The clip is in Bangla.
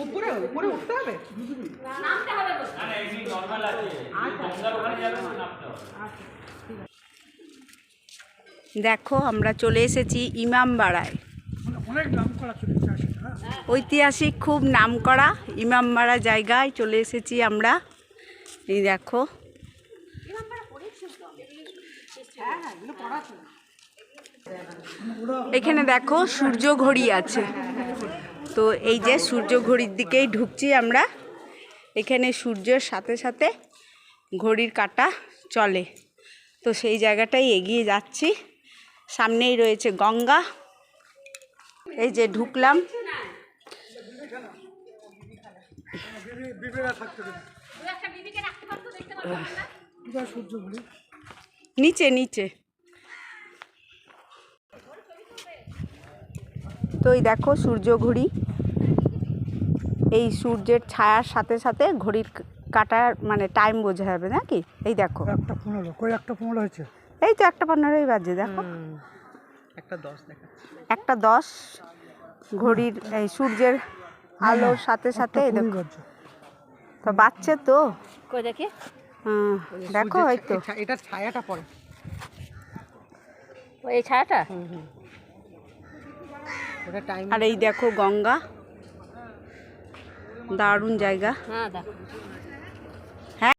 উপরে উপরে উঠতে হবে, নামতে হবে না না, এমনি নরমাল আছে, গঙ্গার ওখানে যাবে না, নামতে হবে। দেখো আমরা চলে এসেছি ইমামবাড়ায়। অনেক নাম করা ঐতিহাসিক খুব নামকরা ইমামবাড়া জায়গায় চলে এসেছি আমরা। এই দেখো এখানে দেখো সূর্য ঘড়ি আছে। তো এই যে সূর্য ঘড়ির দিকেই ঢুকছি আমরা। এখানে সূর্যের সাথে সাথে ঘড়ির কাঁটা চলে, তো সেই জায়গাটাই এগিয়ে যাচ্ছি। সামনেই রয়েছে গঙ্গা। এই যে ঢুকলাম। নিচে নিচে তো এই দেখো সূর্য ঘড়ি, এই সূর্যের ছায়ার সাথে সাথে ঘড়ির কাটার মানে টাইম বোঝা যাবে নাকি। এই দেখো 1:15, কই 1:15 হয়েছে, এই তো 1:15 বাজে। দেখো 1:10 দেখাচ্ছে, 1:10 ঘড়ির এই সূর্যের আলোর সাথে সাথে দেখো তো বাচ্চা তো কই দেখি, দেখো হয়তো এটা ছায়াটা পড়ে, ওই ছায়াটা। ওটা টাইম। আর এই দেখো গঙ্গা, দারুণ জায়গা। হ্যাঁ দেখো